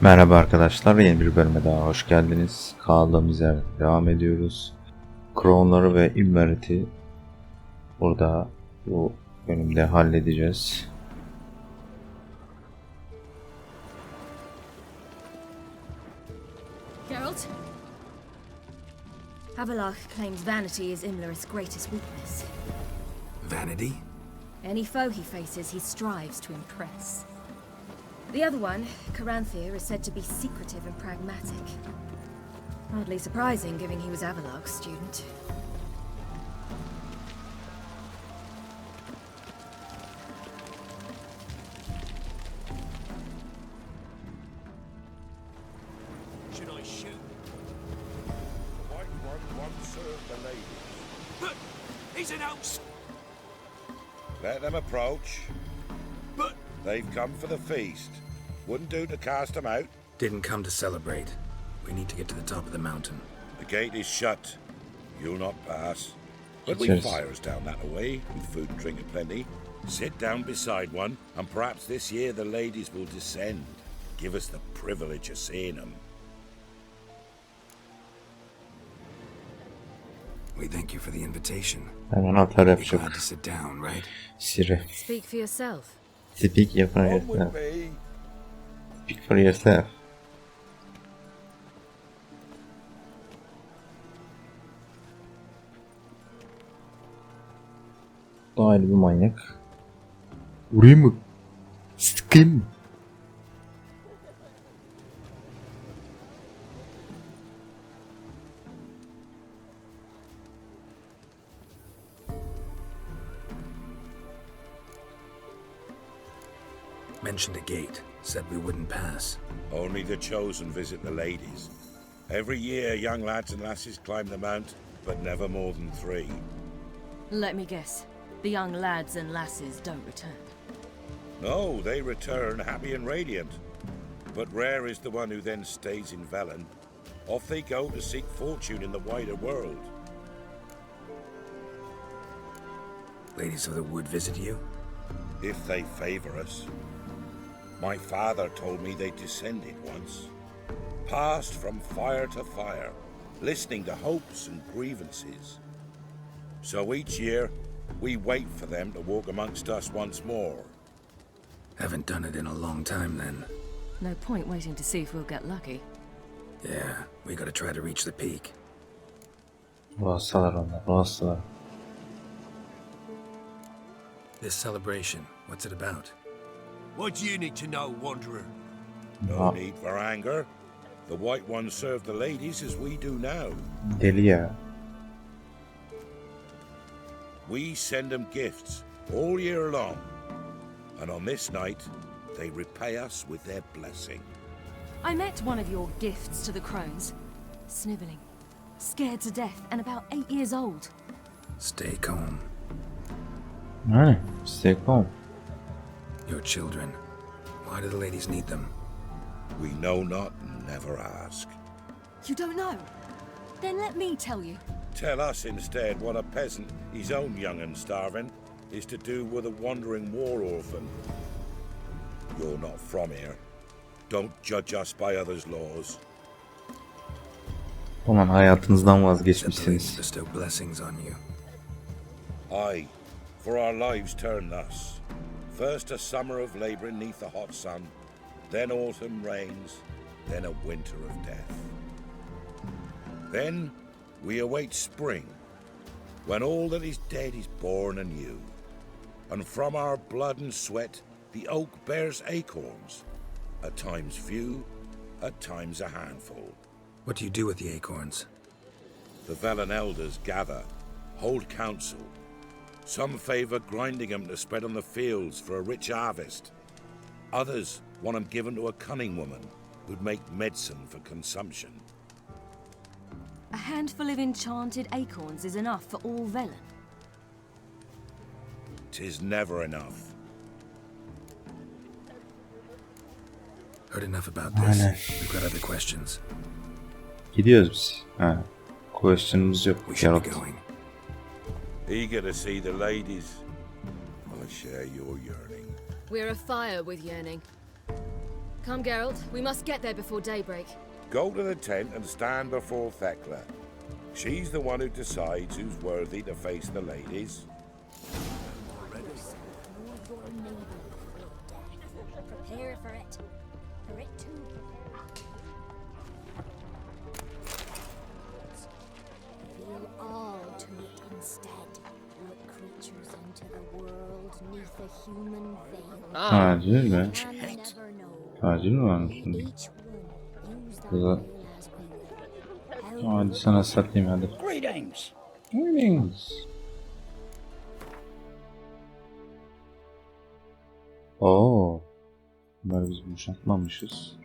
Merhaba arkadaşlar, yeni bir bölüme daha hoş geldiniz. Kaldığımız yerden devam ediyoruz. Kronları ve İmmerit'i burada bu bölümde halledeceğiz. Geralt? Havelach claims vanity is Imlerith's greatest weakness. Vanity? Any foe he faces, he strives to impress. The other one, Caranthir, is said to be secretive and pragmatic. Hardly surprising, given he was Havelach's student. Should I shoot? White one served the ladies. But he's an ouse. Let them approach. But They've come for the feast. Wouldn't do to cast them out. didn't come to celebrate. We need to get to the top of the mountain. The gate is shut. You'll not pass. But we Cheers. fires down that away, with food and drink aplenty. Sit down beside one, and perhaps this year the ladies will descend. Give us the privilege of seeing them. We thank you for the invitation. Hemen atar Be yapacak. glad to sit down, right? Siri. Speak for yourself. Speak for Come yourself. with me. Speak for yourself. Daha ayrı bir manyak. Vurayım mı? Sıkayım mı? Mentioned a gate. Said we wouldn't pass. Only the chosen visit the ladies. Every year, young lads and lasses climb the mount, but never more than 3. Let me guess. The young lads and lasses don't return. No, they return happy and radiant. But rare is the one who then stays in Velen. Off they go to seek fortune in the wider world. Ladies of the wood visit you? If they favor us. My father told me they descended once. Passed from fire to fire, listening to hopes and grievances. So each year, we wait for them to walk amongst us once more. Haven't done it in a long time then. No point waiting to see if we'll get lucky. Yeah, we gotta try to reach the peak. Vassalar onlar, vassalar. This celebration, what's it about? What do you need to know, Wanderer? No need for anger. The White Ones serve the ladies as we do now. Deli ya. We send them gifts all year long. And on this night, they repay us with their blessing. I met one of your gifts to the crones. Snivelling. Scared to death and about 8 years old. Stay calm. Aynen. Stay calm. Your children. Why do the ladies need them? We know not and never ask. You don't know? Then let me tell you. Tell us instead what a peasant, his own young and starving, is to do with a wandering war orphan. You're not from here. Don't judge us by others' laws. Ulan hayatınızdan Said the ladies vazgeçmişsiniz. bestow blessings on you. Aye, for our lives turn thus. First a summer of labouring neath the hot sun, then autumn rains, then a winter of death. Then we await spring, when all that is dead is born anew. And from our blood and sweat the oak bears acorns, at times few, at times a handful. What do you do with the acorns? The Velen elders gather, hold council. Some favour grinding them to spread on the fields for a rich harvest. Others want them given to a cunning woman who'd make medicine for consumption. A handful of enchanted acorns is enough for all Velen. 'Tis never enough. Heard enough about this. Aynen. We've got other questions. Gidiyoruz biz. Ha. Question'ımız yok. We should be Geralt. going. Eager to see the ladies. I share your yearning. We're afire with yearning. Come, Geralt. We must get there before daybreak. Go to the tent and stand before Thekla. She's the one who decides who's worthy to face the ladies. Prepare for it. For it too. Reveal all to it instead. What creatures enter the world neath a human veil. Acil mi? Can never know. Acil mi varmış şimdi? Each one use that Burada. veil as we will. Hadi sana satayım hadi. Greetings. Greetings. Oo. Bunları biz boşaltmamışız.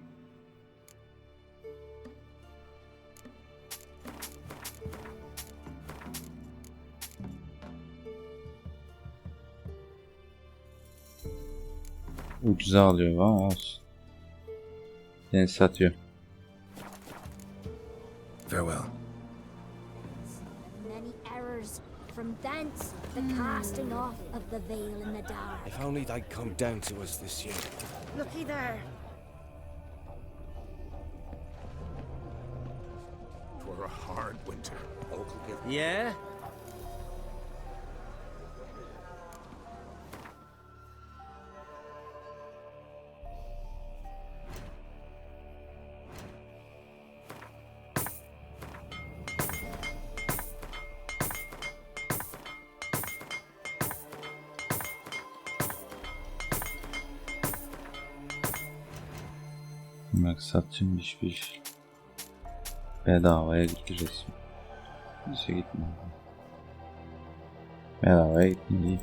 Ucuza alıyor ha olsun. Yani satıyor. Farewell. Many errors. From thence, the casting off of the veil in the dark. If only they'd come down to us this year. Looky there. For a hard winter. Yeah? Maksatçım bir bedavaya gideceğiz. Neyse gitme. Bedavaya gitmeyeyim.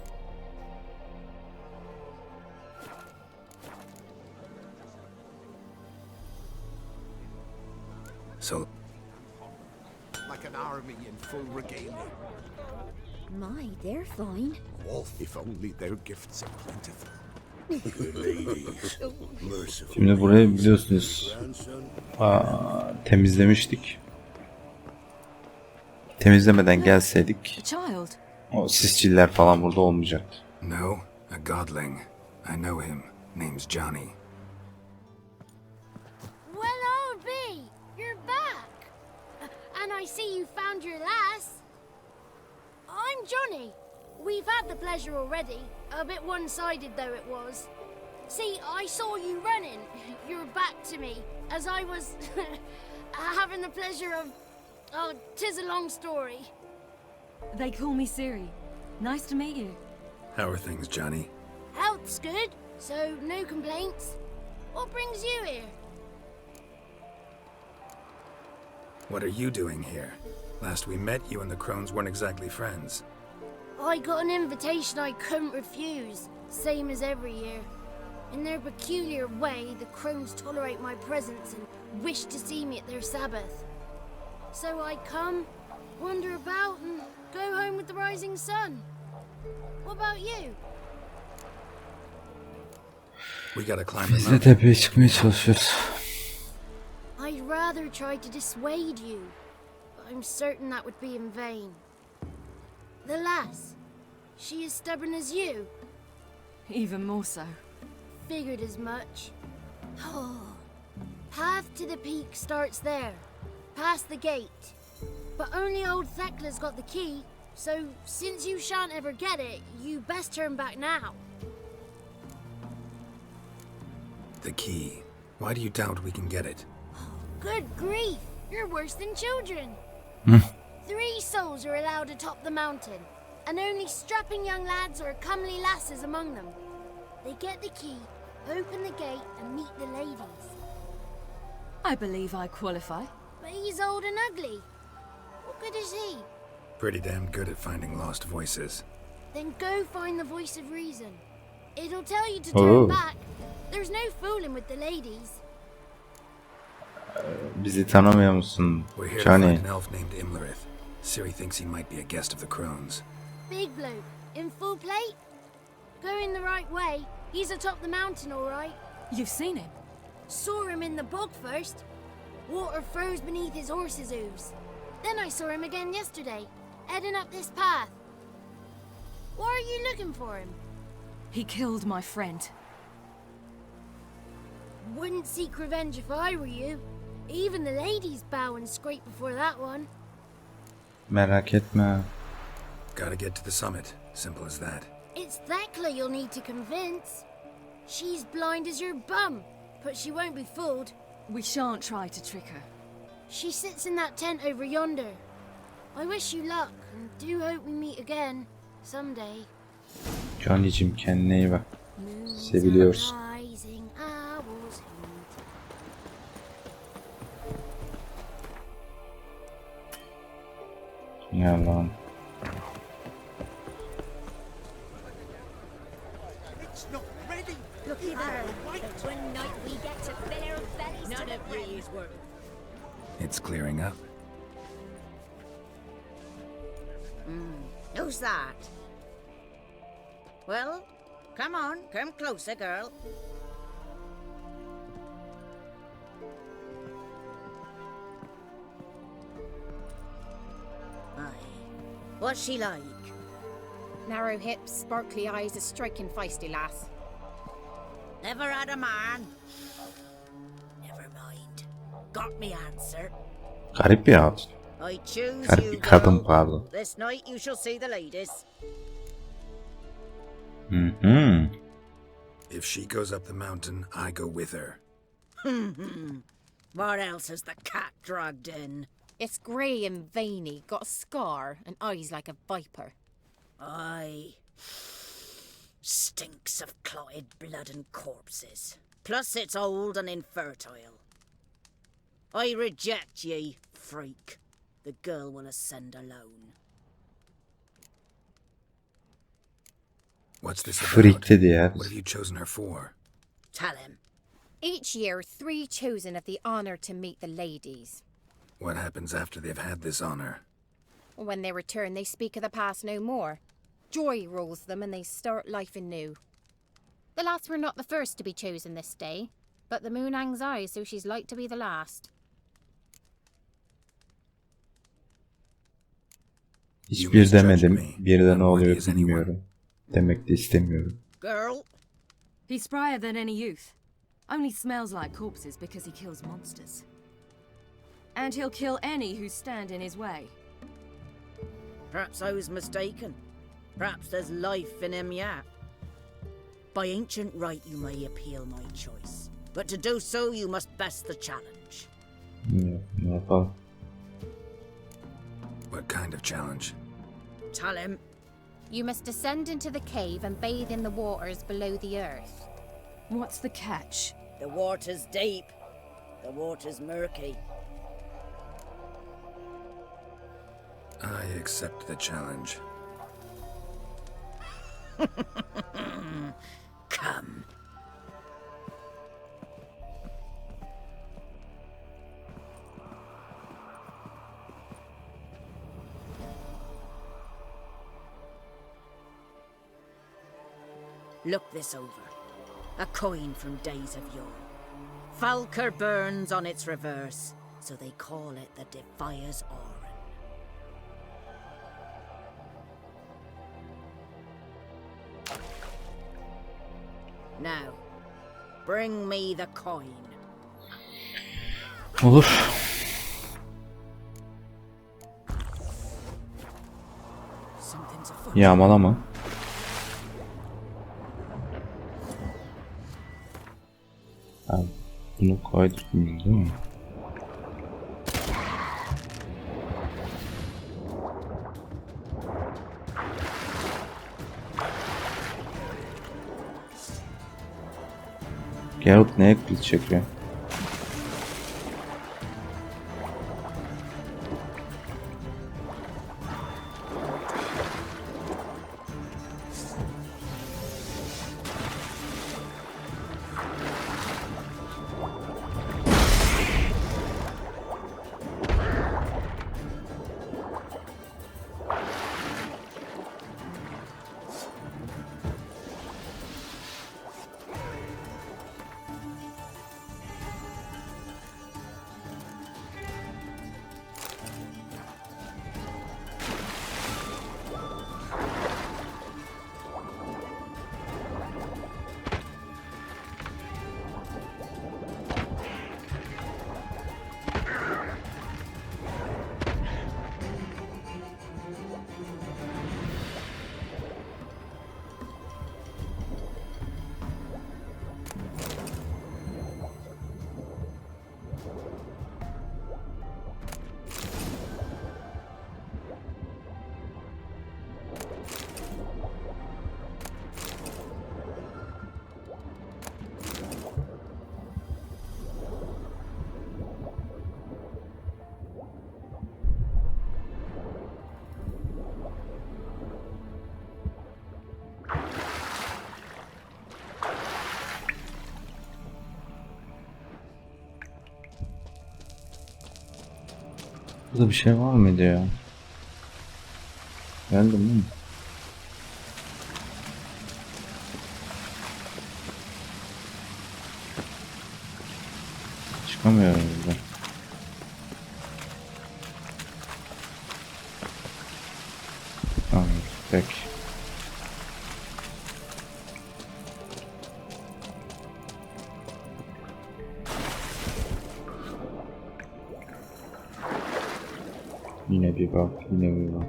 So, Like an army in full regalia. My, they're fine. Wolf, if only their gifts are plentiful. Şimdi burayı biliyorsunuz temizlemiştik. Temizlemeden gelseydik A child. o sisçiller falan burada olmayacaktı. no, a godling. I know him. Name's Johnny. Well, old B, you're back. And I see you found your lass. I'm Johnny. We've had the pleasure already. A bit one-sided though it was. See, I saw you running. You were back to me as I was having the pleasure of... Oh, 'tis a long story. They call me Ciri. Nice to meet you. How are things, Johnny? Health's good, so no complaints. What brings you here? What are you doing here? Last we met, you and the crones weren't exactly friends. I got an invitation I couldn't refuse, same as every year. In their peculiar way, the crones tolerate my presence and wish to see me at their Sabbath. So I come, wander about, and go home with the rising sun. What about you? We gotta climb the Biz de mountain. tepeye çıkmaya çalışıyoruz. I'd rather try to dissuade you, but I'm certain that would be in vain. The lass, she as stubborn as you? Even more so. Figured as much. Path to the peak starts there, past the gate. But only old Thekla's got the key, so since you shan't ever get it, you best turn back now. The key. Why do you doubt we can get it? Good grief, you're worse than children. 3 souls are allowed atop the mountain, and only strapping young lads or comely lasses among them. They get the key, open the gate, and meet the ladies. I believe I qualify. But he's old and ugly. What good is he? Pretty damn good at finding lost voices. Then go find the voice of reason. It'll tell you to turn back. There's no fooling with the ladies. Bizi tanımıyor musun We're here to Johnny? find an elf named Imlerith. Ciri thinks he might be a guest of the crones. Big bloke, in full plate. Going the right way. He's atop the mountain, all right. You've seen him. Saw him in the bog first. Water froze beneath his horse's hooves. Then I saw him again yesterday, heading up this path. Why are you looking for him? He killed my friend. Wouldn't seek revenge if I were you. Even the ladies bow and scrape before that one. Merak etme. Gotta get to the summit. Simple as that. It's Thekla you'll need to convince. She's blind as your bum, but she won't be fooled. We shan't try to trick her. She sits in that tent over yonder. I wish you luck, and do hope we meet again, someday. Johnny'cim kendine iyi bak. Moons Seviliyoruz. are rising, owls hoot. Ya lan. It's not ready. Looky there. The one night we get to fill our bellies none of Bree's worth. It's clearing up. Who's that? Well, come on, come closer, girl. Aye. What's she like? Narrow hips, sparkly eyes, a striking feisty lass. Never had a man. Never mind. Got me answer. Garip bir hatun. I choose Garip you, bir kadın girl. pardon. This night you shall see the ladies. Hı. If she goes up the mountain, I go with her. What else has the cat dragged in? It's grey and veiny, got a scar, and eyes like a viper. Aye. Stinks of clotted blood and corpses. Plus it's old and infertile. I reject ye, freak. The girl will ascend alone. What's this Freak about? dedi ya. What have you chosen her for? Tell him. Each year, 3 chosen of the honour to meet the ladies. What happens after they've had this honor? When they return, they speak of the past no more. Joy rules them and they start life anew. The lass were not the first to be chosen this day, but the moon hangs high, so she's like to be the last. Hiçbir demedim. Bir de ne oluyor bilmiyorum. Demek de istemiyorum. Girl, He's sprier than any youth. Only smells like corpses because he kills monsters. And he'll kill any who stand in his way. perhaps I was mistaken. Perhaps there's life in him yet. By ancient right you may appeal my choice. But to do so you must best the challenge. Ne yapalım? What kind of challenge? Tell him. You must descend into the cave and bathe in the waters below the earth. What's the catch? The water's deep. The water's murky. I accept the challenge. Come. Look this over. A coin from days of yore. Falker burns on its reverse, so they call it the Defier's Oran. Now, bring me the coin. Olur. Something's afoot. Yağmalama. Ben bunu koydum değil mi? Geralt neye kılıç çekiyor? Burada bir şey var mıydı ya? Geldim mi? Çıkamıyorum buradan. Tamam, peki. Yine bir bak, yine bir bak.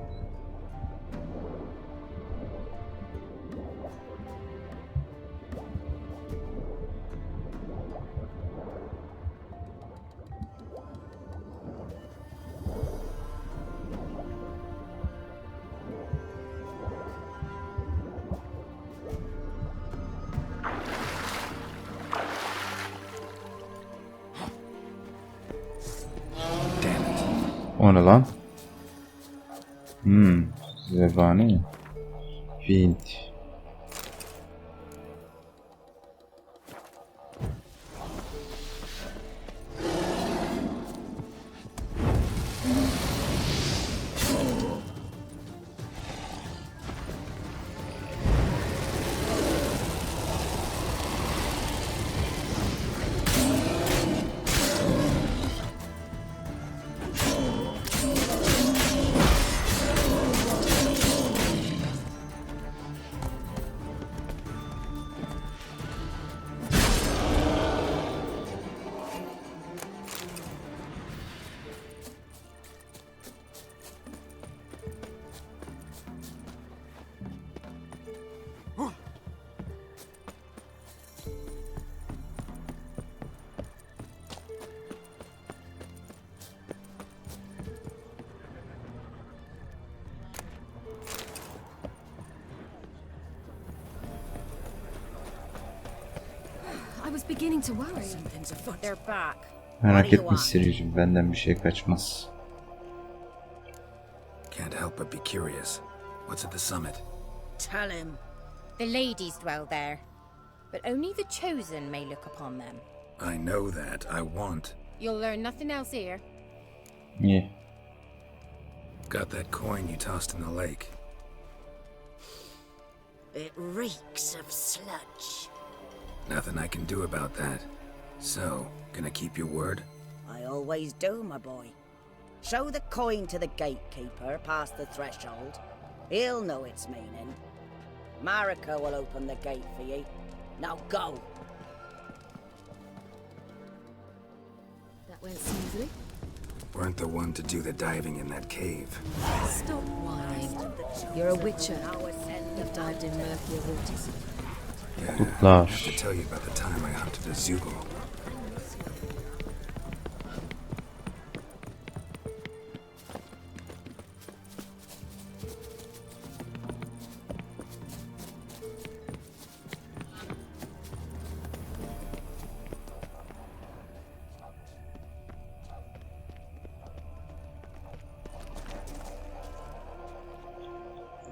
O ne lan? Zebani. Wind. I was beginning to worry. Something's afoot. They're back. Merak etme Siricim, benden bir şey kaçmaz. Can't help but be curious. What's at the summit? Tell him. The ladies dwell there, but only the chosen may look upon them. I know that. I want. You'll learn nothing else here. Niye? Got that coin you tossed in the lake. It reeks of sludge. Nothing I can do about that. So, gonna keep your word? I always do, my boy. Show the coin to the gatekeeper past the threshold. He'll know its meaning. Marika will open the gate for you. Now go. That went smoothly. Weren't the one to do the diving in that cave. Stop whining. You're a witcher. You've dived in murkier waters. Yeah, I Kutlar. have to tell you about the time I hunted a Zoogle.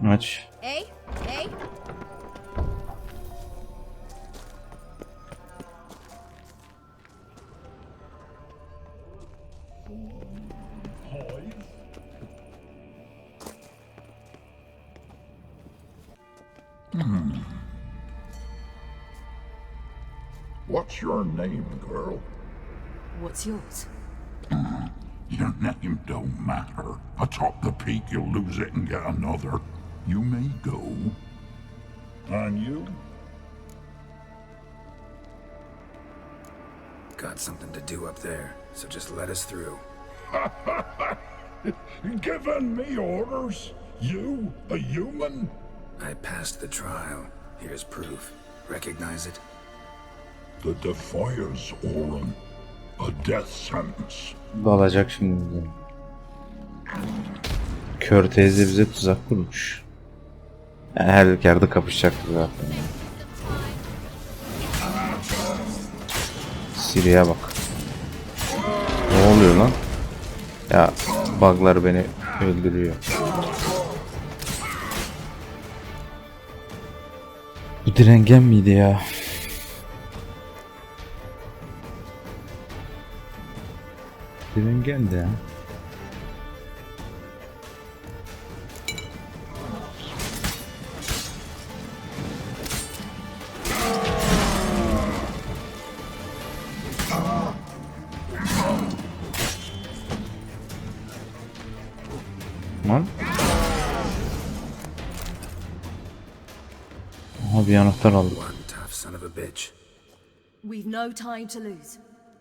Aç. Hey? Hey? What's your name, girl? What's yours? Your name don't matter. Atop the peak, you'll lose it and get another. You may go. And you? Got something to do up there, so just let us through. Giving me orders? You, a human? I passed the trial. Here's proof. Recognize it? The Defiers, Orin. A death sentence. Dalacak şimdi bize. Kör teyze bize tuzak kurmuş. Yani her yerde kapışacaktı zaten. Siri'ye bak. Ne oluyor lan? Ya bug'lar beni öldürüyor. Bu direngen miydi ya? Direngen de ya. Lan. Aha bir anahtar aldık. One tough son of a bitch. We've no time to lose.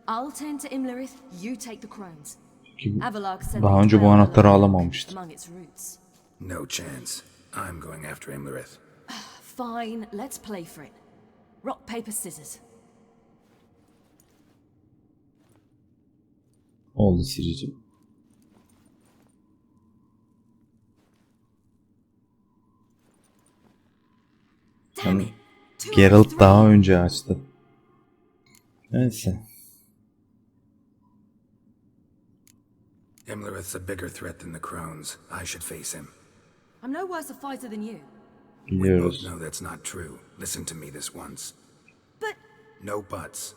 I'll tend to Imlerith, you take the crones. Ki Avalok said daha they önce bu dwell anahtarı below, alamamıştım. among its roots. No chance. I'm going after Imlerith. Fine, let's play for it. Rock, paper, scissors. Oldu Siricim. Damn it! Geralt daha önce açtı. Neyse. Imlerith's a bigger threat than the crones. I should face him. I'm no worse a fighter than you. We both Biliyoruz. know that's not true. Listen to me this once. But No buts.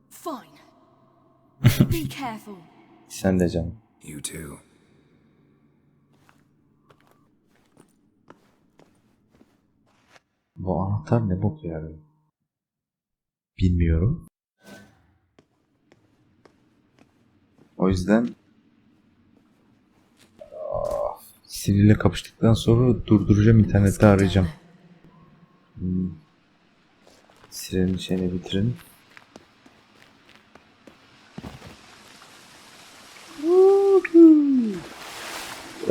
fine. Be careful. Sen de canım. You too. Bu anahtar ne bok yani? Bilmiyorum. O yüzden Siri'yle kapıştıktan sonra durduracağım, internette arayacağım. Siri'nin şeyini bitirin.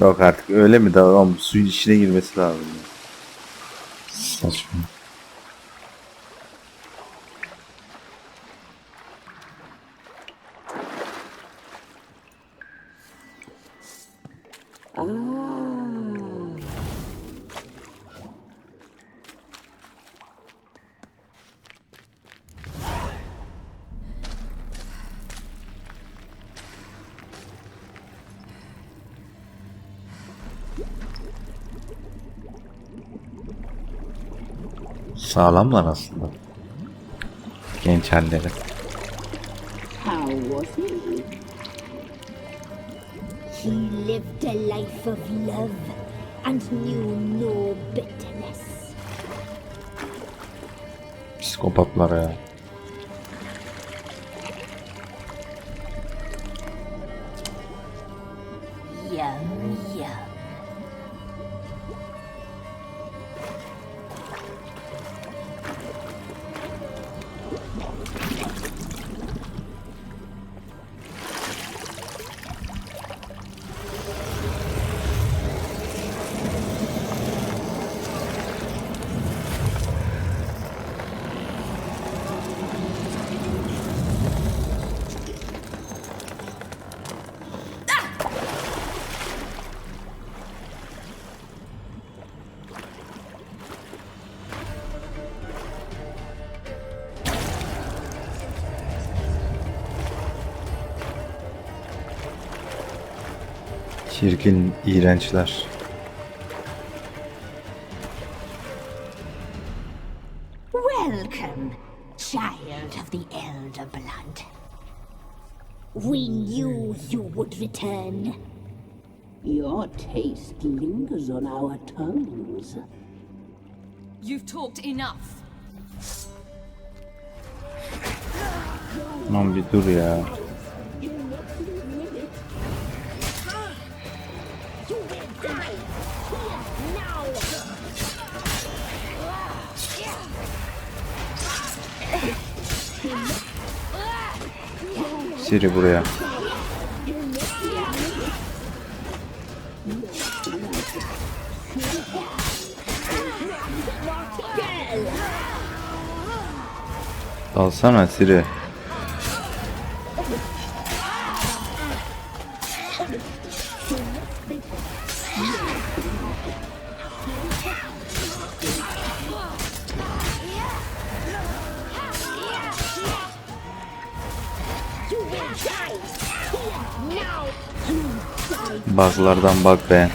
Yok artık öyle mi? Devam. Suyun içine girmesi lazım. Saçma. Sağlamlar aslında. Genç halleri. How was he? He lived a life of love and knew no bitterness. Psikopatlar ya. Yum, yum. Çirkin, iğrençler. Welcome, child of the elder blood. We knew you would return. Your taste lingers on our tongues. You've talked enough. Lan bir dur ya. Siri buraya. Dalsana Siri. Bug'lardan bak be.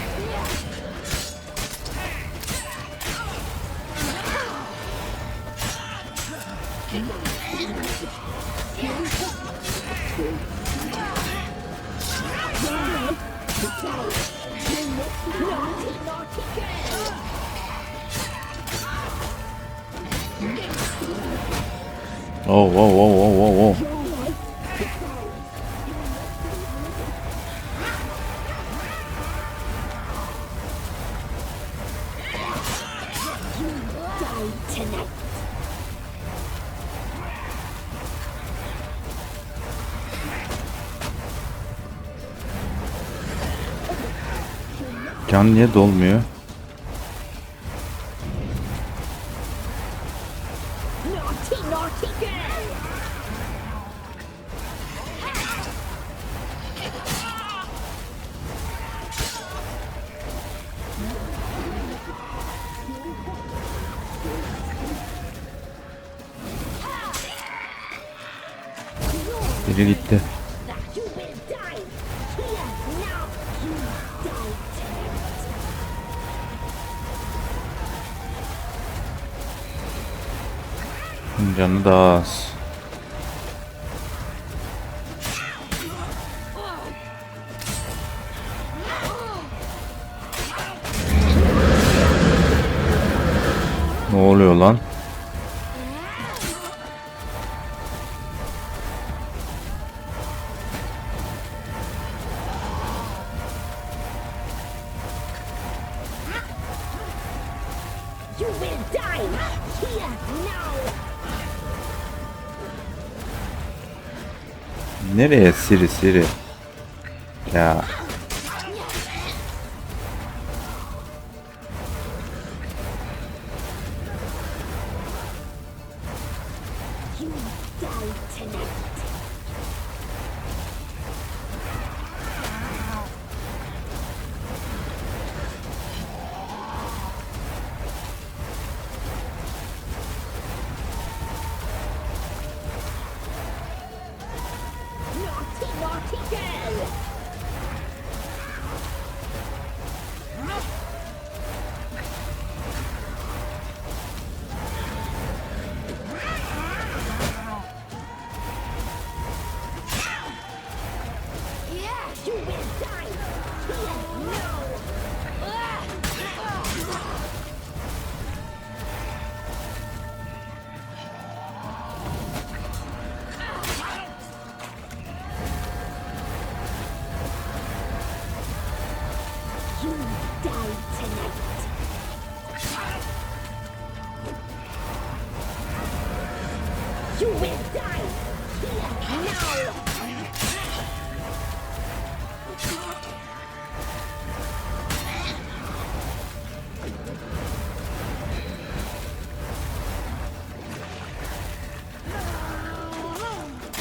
Oh, oh, oh, oh, oh, oh. Can niye dolmuyor? Naughty, naughty girl! Biri gitti. You will die! Here, now! You die tonight! Canı daha az. Ne oluyor lan? You will die! Here, now! Nereye Siri Siri? Ya You die tonight! Naughty, naughty girl! You will die! Here, now! You die tonight! You will die! Here, now!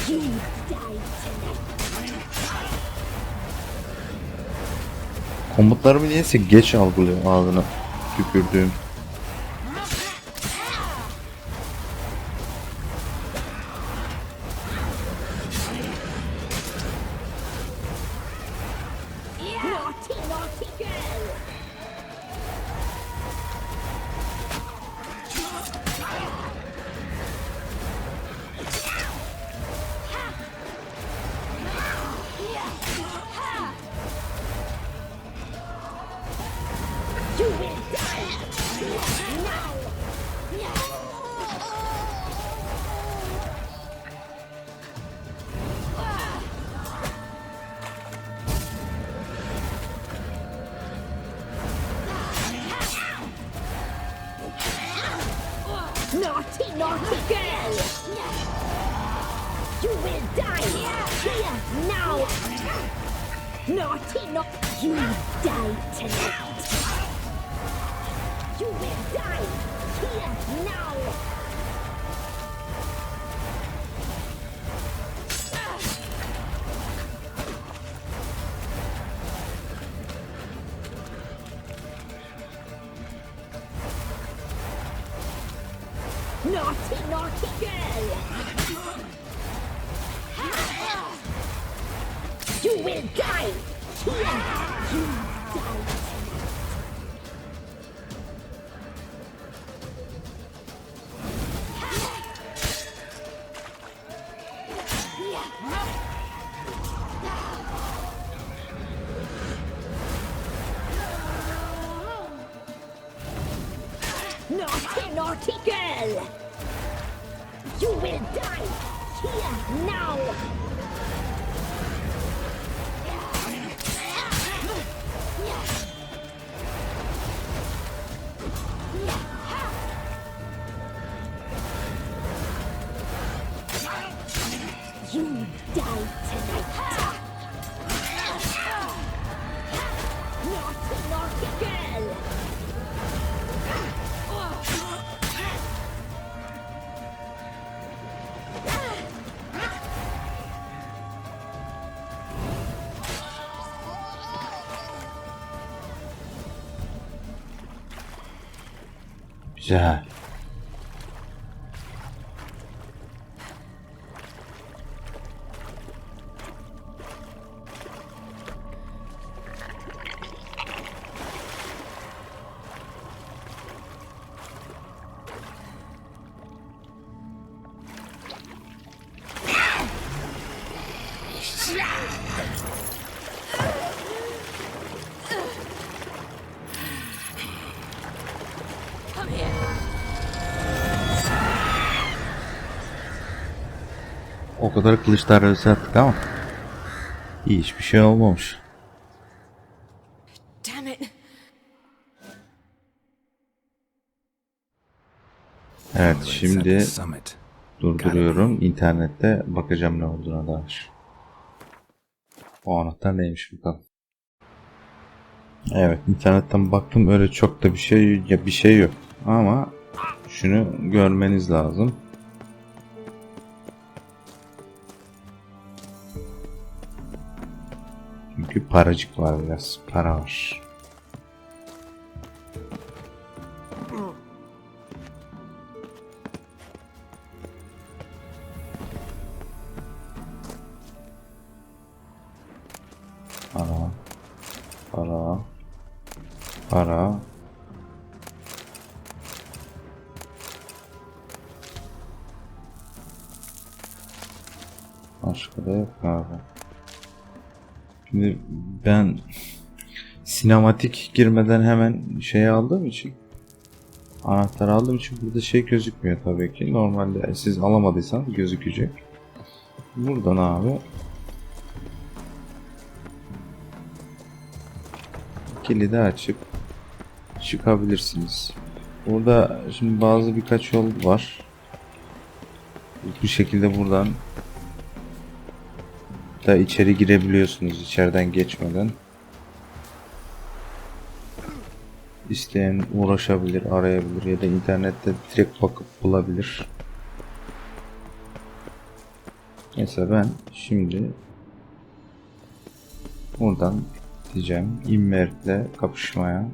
You die tonight! komutlarımı niyeyse geç algılıyor ağzına tükürdüğüm. Naughty, naughty girl! You will die! Now! Naughty, naughty girl! You will die! Here, now! Naughty, naughty! You die tonight! You will die! Here, now! Naughty, naughty girl! You will die! Here! You die tonight! Naughty, naughty girl! You will die! Here, now! You die tonight! Naughty, naughty Güzel. O kadar kılıçlar arası attık ama hiçbir şey olmamış. Damn it. Evet, It's at şimdi the summit. durduruyorum. İnternette bakacağım ne olduğuna dair. O anahtar neymiş bakalım. Evet, internetten baktım, öyle çok da bir şey yok. Ama şunu görmeniz lazım. Çünkü paracık var, biraz para var. Para, para, para. Başka da yok abi. Şimdi ben sinematik girmeden hemen şey aldığım için, anahtar aldığım için burada şey gözükmüyor tabii ki. Normalde siz alamadıysanız gözükecek. Buradan abi kilidi açıp çıkabilirsiniz. Burada şimdi birkaç yol var. Bu şekilde buradan da içeri girebiliyorsunuz içeriden geçmeden. İsteyen uğraşabilir, arayabilir ya da internette direkt bakıp bulabilir. Mesela ben şimdi buradan diyeceğim İmmer'le kapışmaya.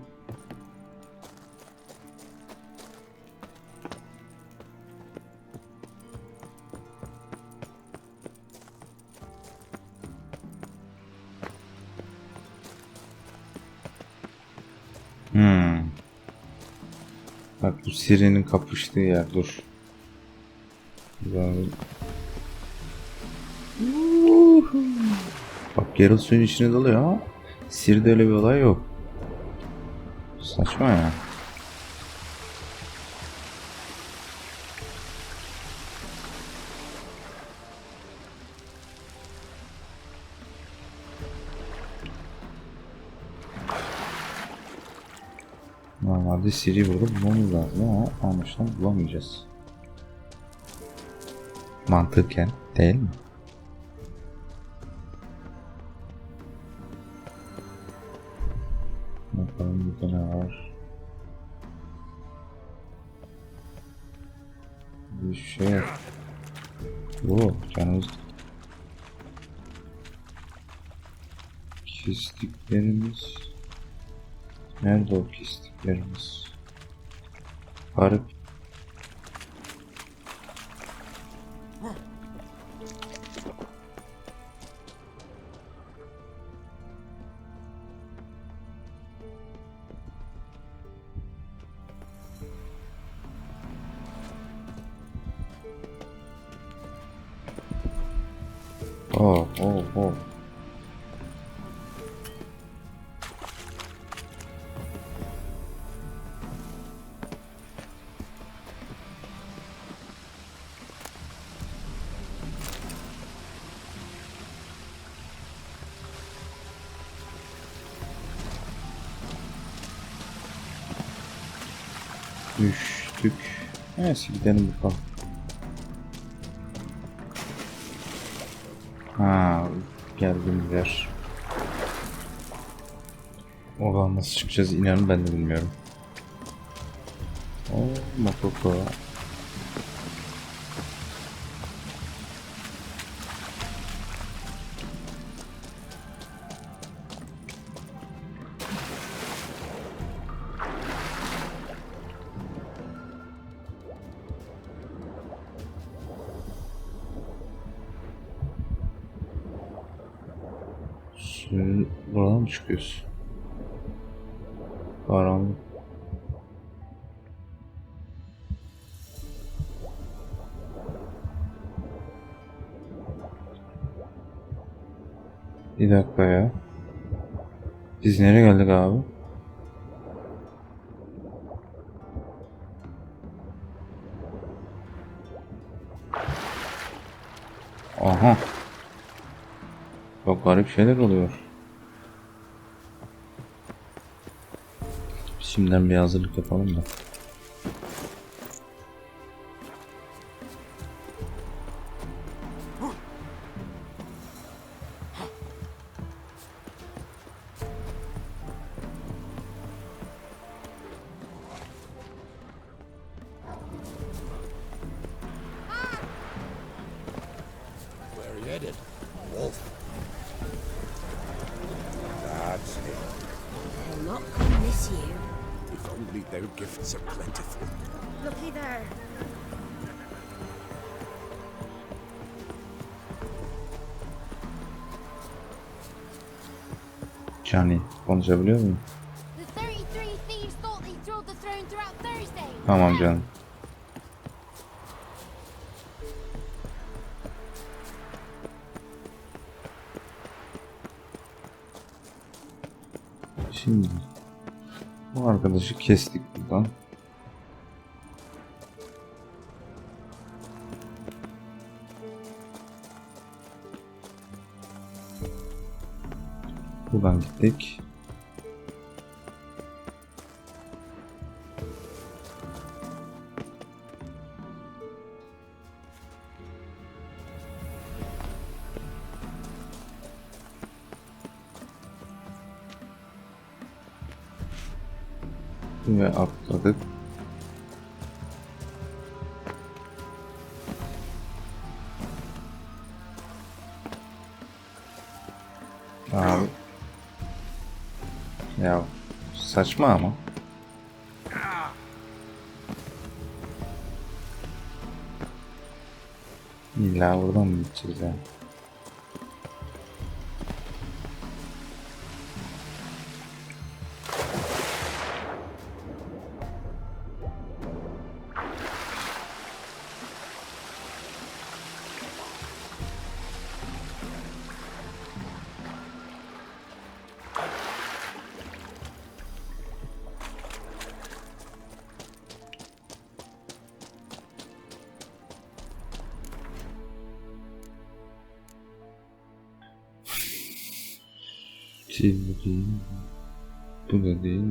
Bak bu Siri'nin kapıştığı yer, dur. Bak Geralt suyun içine dalıyor ama Siri'de öyle bir olay yok. Saçma ya. Normalde Siri burada bulmamız lazım ama anlaşılan bulamayacağız. Mantıken değil mi? Bakalım burada ne var? Bir şey yok. Oo, canımız. Kestiklerimiz. Nerede o kestiklerimiz? Garip. Oh. Düştük. Neyse gidelim bakalım. Geldiğimiz yer. Oradan nasıl çıkacağız inanın ben de bilmiyorum. Mokoko. Buradan mı çıkıyoruz? Karanlık. Bir dakika ya. Biz nereye geldik abi? Aha. Çok garip şeyler oluyor. Şimdiden bir hazırlık yapalım da. Where are you headed? Wolf. That's it. A lot come this year. If only their gifts are plentiful. Looky there. Johnny, konuşabiliyor muyum? The 33 thieves thought they thrilled the throne throughout Thursday. Tamam canım. Şimdi bu arkadaşı kestik buradan. Buradan gittik. Ve atladık. Abi. Ya saçma ama. İlla buradan mı gideceğiz yani? Bu değil. Bu da değil.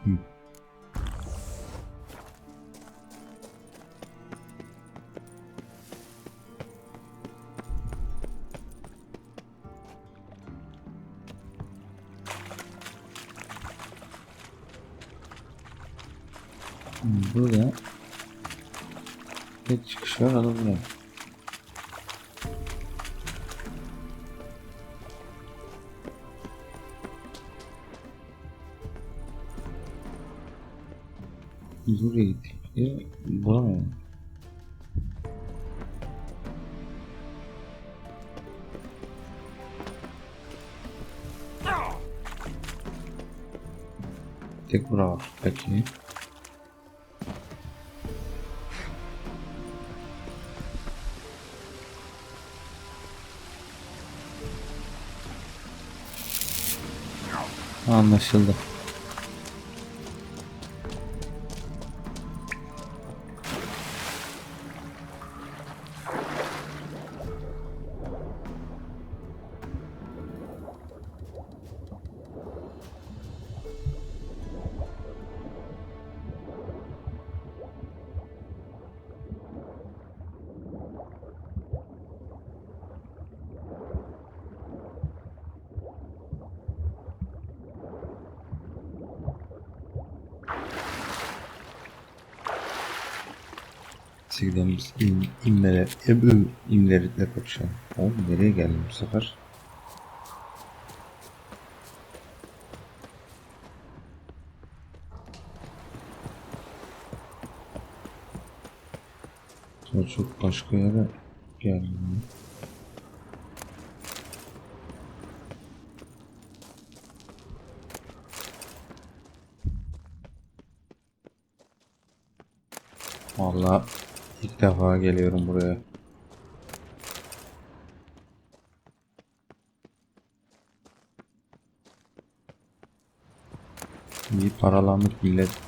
Hı. Burada tek çıkış var alabilirim. Buraya gittik ya, bulamıyorum. Tek bura var peki. Anlaşıldı. Sigdemiz imleritle kapışalım. Oğlum nereye geldim bu sefer? Sonra çok başka yere geldim. Vallahi ilk defa geliyorum buraya. İyi paralanmış millet.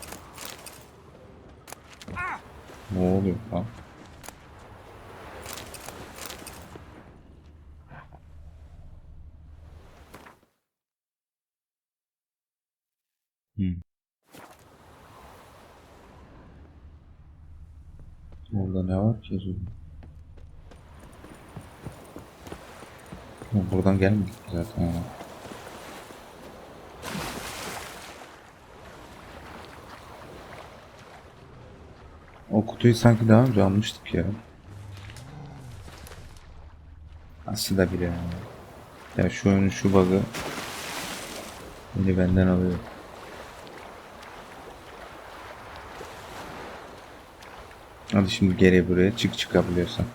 Ne oluyor lan? Orada ne var ki acaba? Buradan gelmedik zaten ya. O kutuyu sanki daha önce almıştık ya. Aslında bile yani. Ya şu oyunun şu bug'ı beni benden alıyor. Hadi şimdi geri buraya çıkabiliyorsan.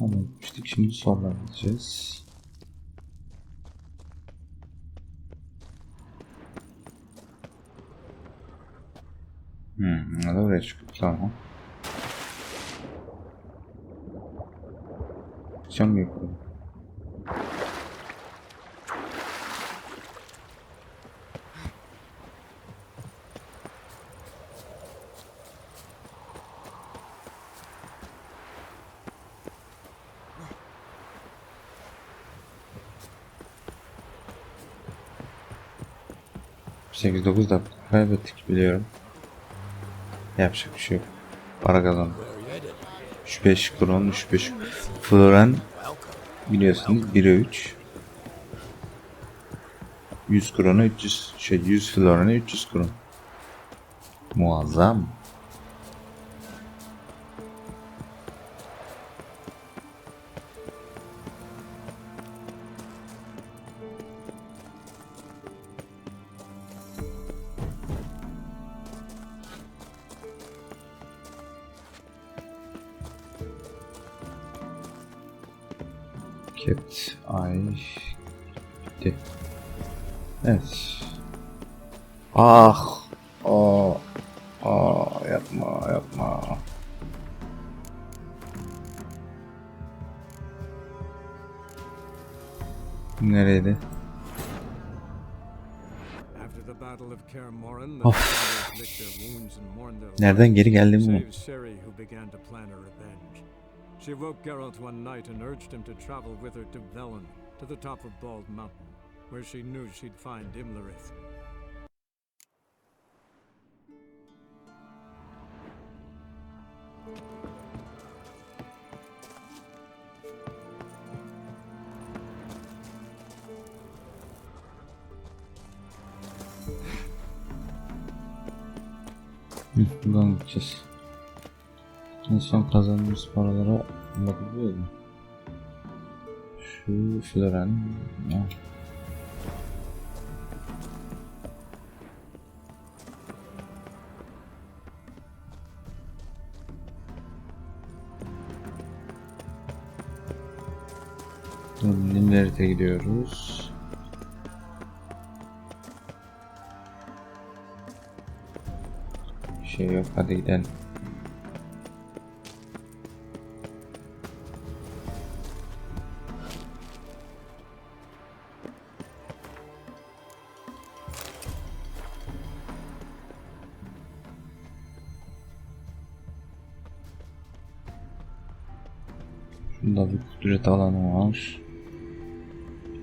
Anlamıştık, şimdi sonra gideceğiz. Hadi oraya çıkıp tamam. Çıkacağım mı yukarı? Sekiz dokuz dakika kaybettik biliyorum. Yapacak bir şey yok. Para kazandık. 3-5 kron, 3-5 floren biliyorsunuz 1'e 3. 100 krona 300 100 florene 300 kron. Muazzam. Cat ay gitti. Evet. Ah. Yapma. Nereydi? Of. Nereden geri geldim mi? She woke Geralt one night and urged him to travel with her to Velen, to the top of Bald Mountain, where she knew she'd find Imlerith. Buradan gideceğiz. En son kazandığımız paralara bakabiliyor mu? Şu floren ya. Nereye gidiyoruz? Bir şey yok, hadi gidelim. Şunda bir kudret alanı var.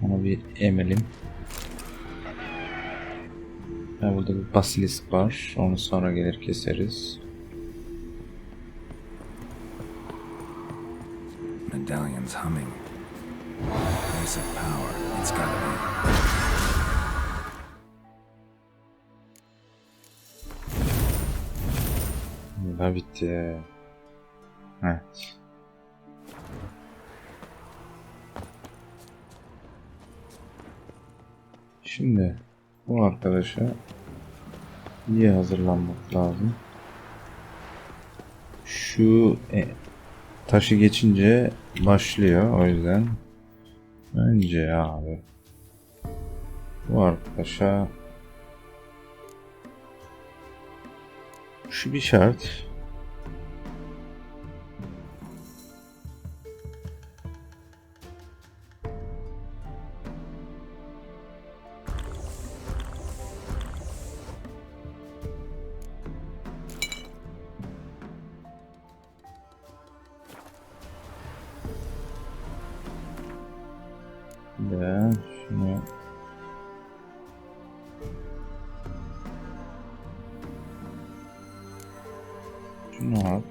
Onu bir emelim. Burada bir basilisk var. Onu sonra gelir keseriz. Medallion's humming. Place of power. It's gotta be. Da bitti. Evet. Şimdi bu arkadaşa İyi hazırlanmak lazım. Şu taşı geçince başlıyor, o yüzden önce abi bu arkadaşa şu bir şart. Ve şunu al.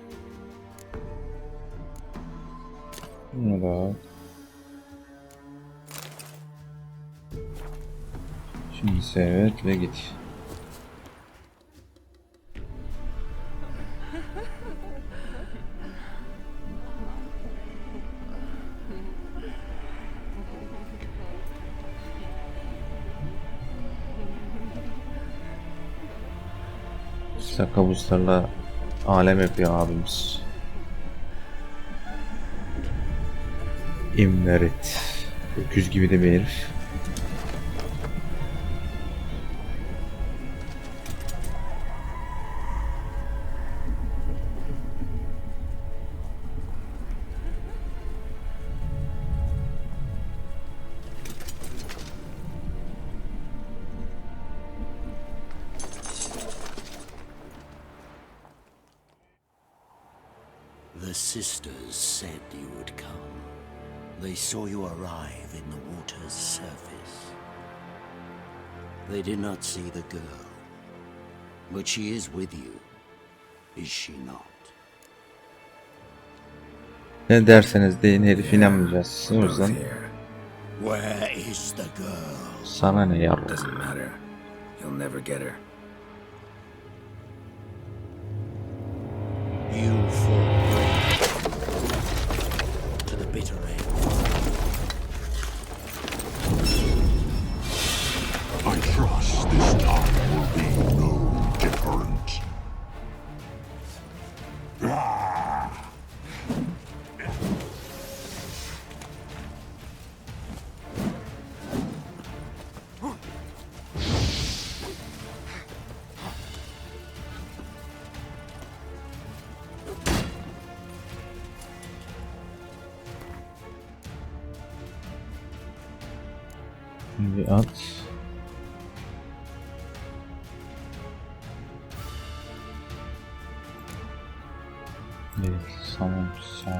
Şunu da al. Şimdi seyret ve git. Sakabuzlarla alem yapıyor abimiz. İmmerit. Öküz gibi de bir herif. The sisters said you would come. They saw you arrive in the water's surface. They did not see the girl, but she is with you, is she not? Ne derseniz deyin, herif inanmayacağız. O yüzden Where is the girl? sana ne yavrum? Doesn't matter. You'll never get her. You fall to the bitter end. I trust this time will be no different. Bir at. Evet, tamam, sağ ol.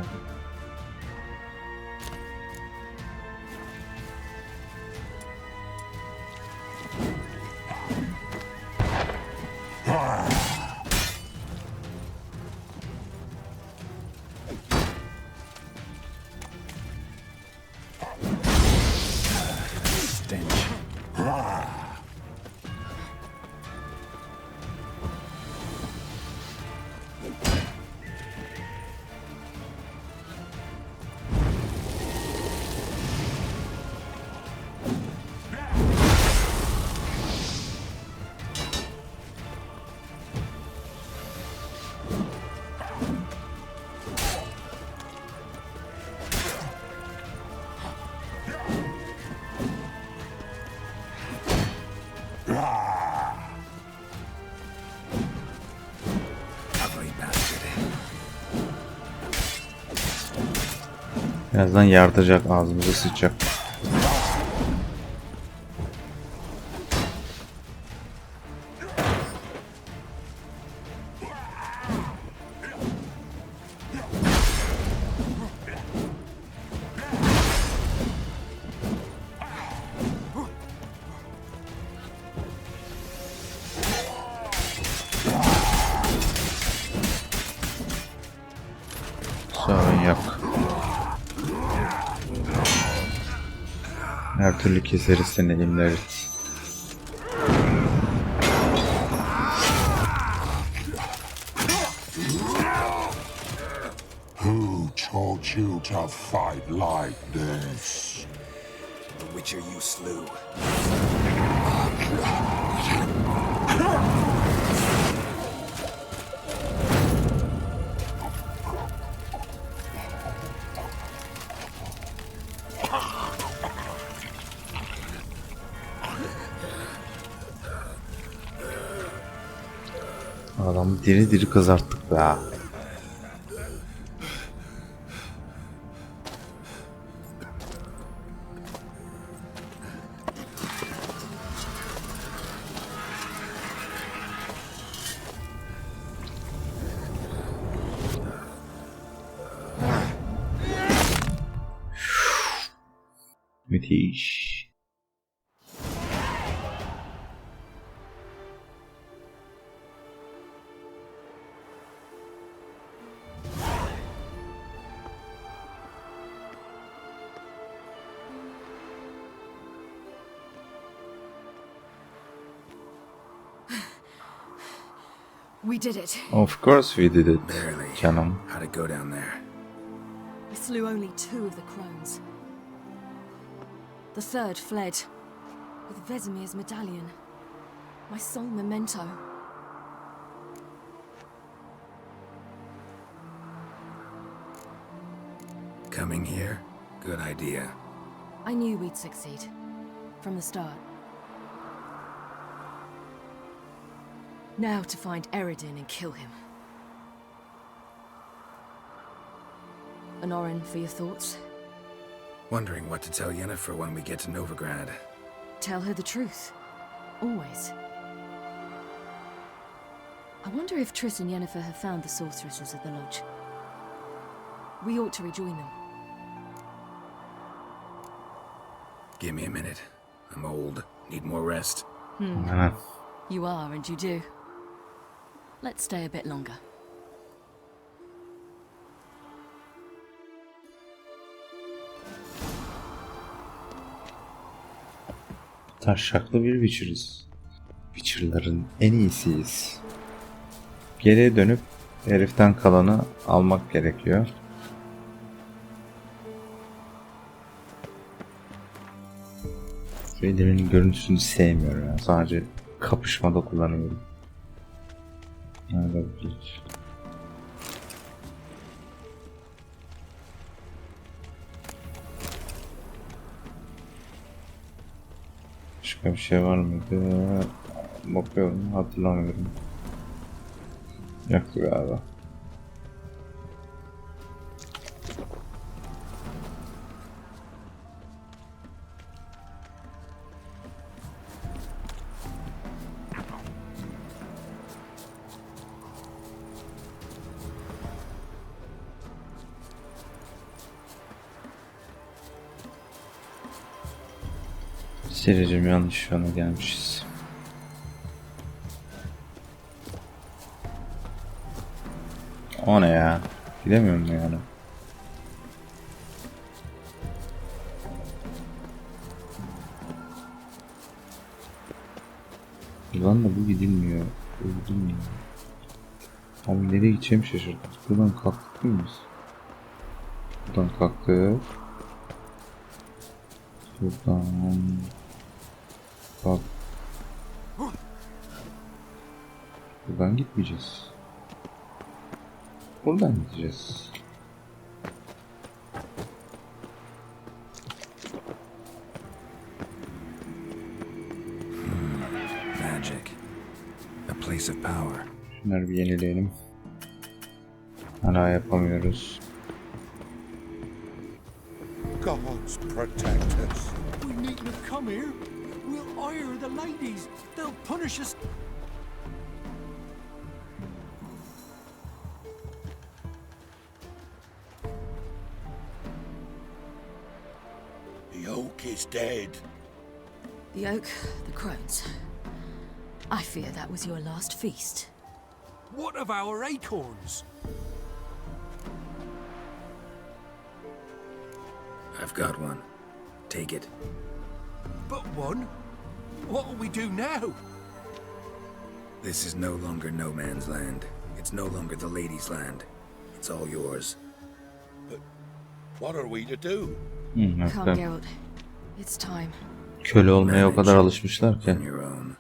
Birazdan yardacak, ağzımıza sıçacak. Sorun yok. Her türlü keseriz seni elimleri. Who taught you to fight like this? The Witcher you slew. Adamı diri diri kızarttık be. Müthiş. We did it. Of course we did it. Barely. Canım. How'd it go down there? We slew only 2 of the crones. The third fled with Vesemir's medallion, my sole memento. Coming here? Good idea. I knew we'd succeed from the start. Now to find Eredin and kill him. Honorin, for your thoughts? Wondering what to tell Yennefer when we get to Novigrad. Tell her the truth. Always. I wonder if Triss and Yennefer have found the sorceresses of the Lodge. We ought to rejoin them. Give me a minute. I'm old. Need more rest. You are, and you do. Let's stay a bit longer. Taşşaklı bir Witcher'ız. Witcher'ların en iyisiyiz. Geriye dönüp heriften kalanı almak gerekiyor. Raider'in görüntüsünü sevmiyorum ya. Sadece kapışmada kullanıyorum. Nerede bu kılıç? Başka bir şey var mıydı? Bakıyorum, hatırlamıyorum. Yoktu galiba. Sericim yanlış yana gelmişiz. O ne ya? Gidemiyor mu yani? Buradan da bu gidilmiyor. Öldüm ya. Abi nereye gideceğim şaşırdım. Buradan kalktık mı biz? Buradan kalktık. Buradan... Bak. Buradan gitmeyeceğiz. Buradan gideceğiz. Magic. A place of power. Şunları bir yenileyelim. Hala yapamıyoruz. Gods protect us. We needn't have come here. We'll ire the ladies. They'll punish us. The oak is dead. The oak, the crones. I fear that was your last feast. What of our acorns? I've got one. Take it. But one? What'll we do now? This is no longer no man's land. It's no longer the lady's land. It's all yours. But what are we to do? Come, Geralt. It's time. Köle olmaya o kadar alışmışlar ki. On your own.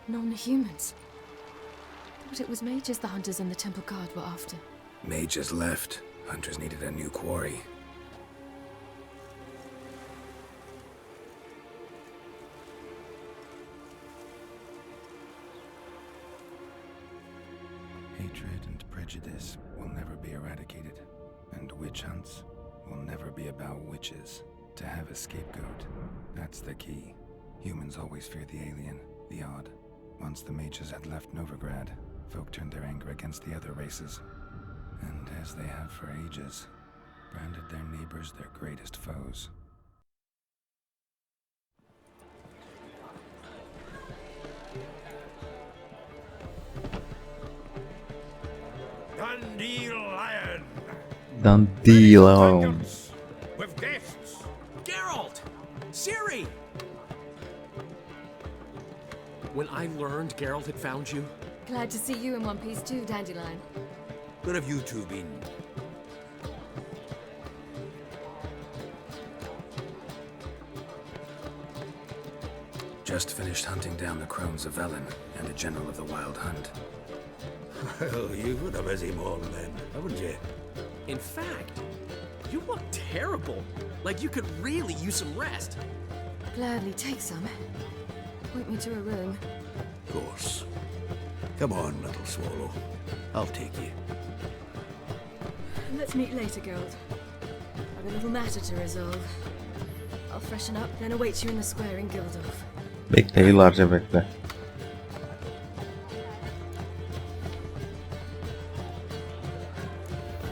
Non-humans. Thought it was mages the hunters and the temple guard were after. Mages left. Hunters needed a new quarry. Hatred and prejudice will never be eradicated, and witch hunts will never be about witches. To have a scapegoat, that's the key. Humans always fear the alien, the odd. Once the mages had left Novigrad, folk turned their anger against the other races. And as they have for ages, branded their neighbors their greatest foes. Dandelion! Dandelion. With guests! Geralt! Ciri! When I learned Geralt had found you... Glad to see you in one piece too, Dandelion. Where have you two been? Just finished hunting down the crones of Velen and the general of the Wild Hunt. Well, you've had a busy morning then, haven't you? In fact, you look terrible. Like you could really use some rest. Gladly take some. Point me to a room. Of course. Come on, little swallow. I'll take you. Let's meet later, Geralt. I've a little matter to resolve. I'll freshen up, then await you in the square in Gildorf. Bekle, yıllarca bekle.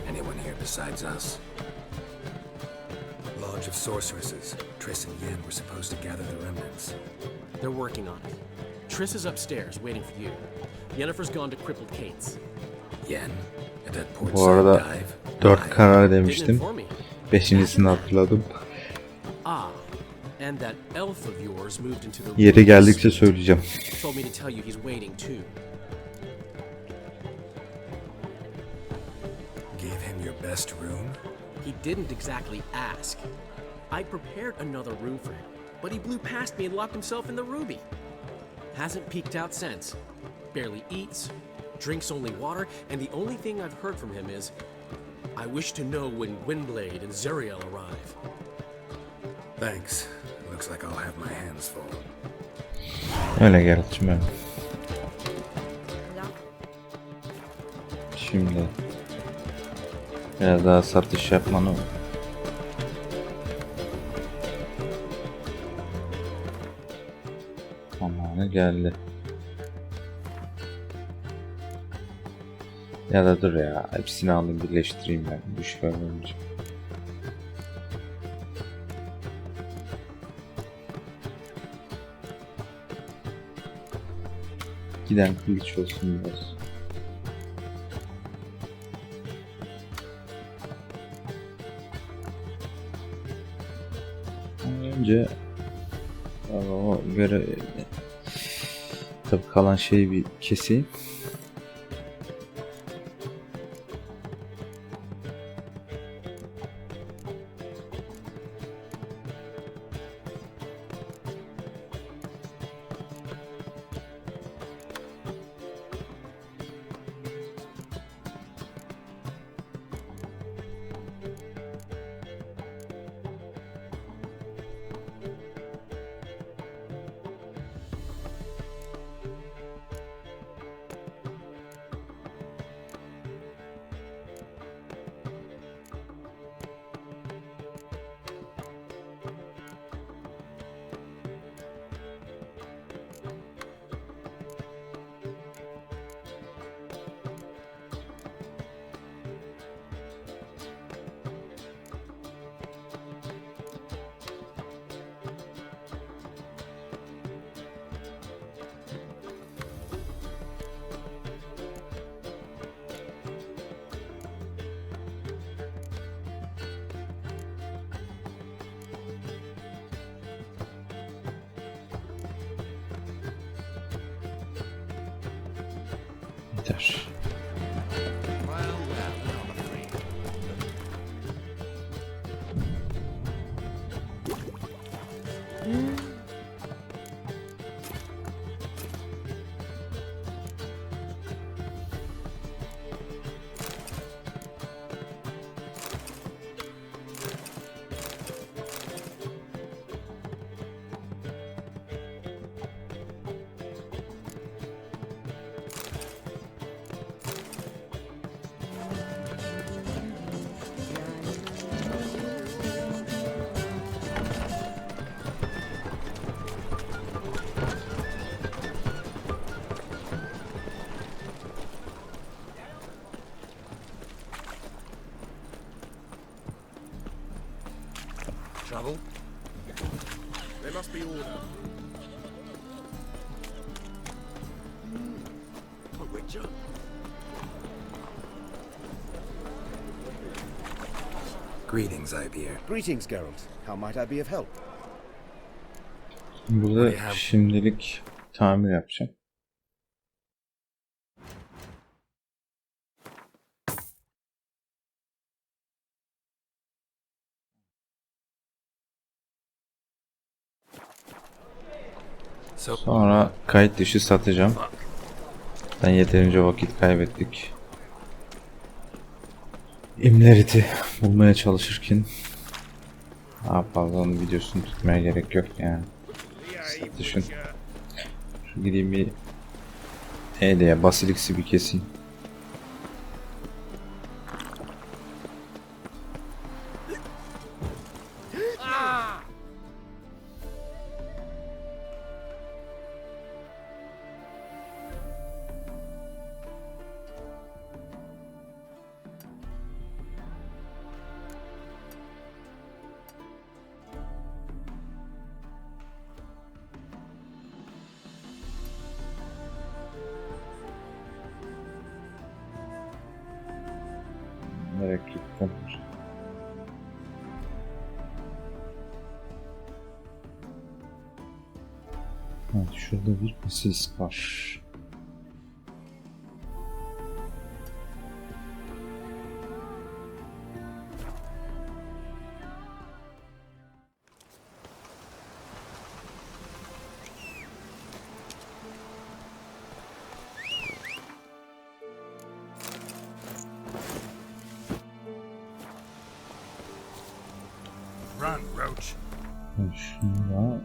Anyone here besides us? Lodge of Sorceresses. Triss and Yen were supposed to gather the remnants. They're working on it. Triss is upstairs, waiting for you. Yennefer's gone to crippled Kate's. Yen? At that Bu portside arada dive? 4 karar demiştim. 5.sini hatırladım. Ah, and that elf of yours moved into the Yeri geldikçe söyleyeceğim. Told me to tell you he's waiting too. Gave him your best room? He didn't exactly ask. I prepared another room for him, but he blew past me and locked himself in the ruby. Hasn't peeked out since. Barely eats, drinks only water, and the only thing I've heard from him is, I wish to know when Gwynblade and Zuriel arrive. Thanks. Looks like I'll have my hands full. Öyle Geralt'cığım öyle. Şimdi biraz daha satış yapmanı zamanı geldi. Ya da dur ya, hepsini alayım birleştireyim ben düşmemeyince. Giden kılıç olsun biraz. Önce o göre tabii kalan şeyi bir keseyim. Yeter. Trouble? There must be order. A witcher? Greetings, Ivier. Greetings, Geralt. How might I be of help? Burada şimdilik tamir yapacağım. Sonra kayıt dışı satacağım. Ben yeterince vakit kaybettik. İmleriti bulmaya çalışırken daha fazla onun videosunu tutmaya gerek yok yani. Satışın. Şu gideyim bir neydi ya, basiliksi bir keseyim. Merak ettim. Evet, şurada bir basilisk var. Run, Roach. Şunu da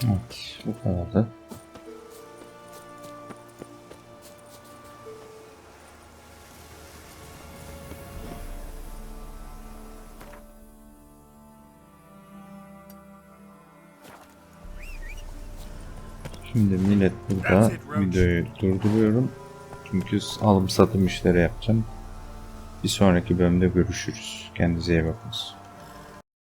evet, bu kadar da. Şimdi millet burada videoyu durduruyorum. Çünkü alım satım işleri yapacağım. Bir sonraki bölümde görüşürüz. Kendinize iyi bakınız.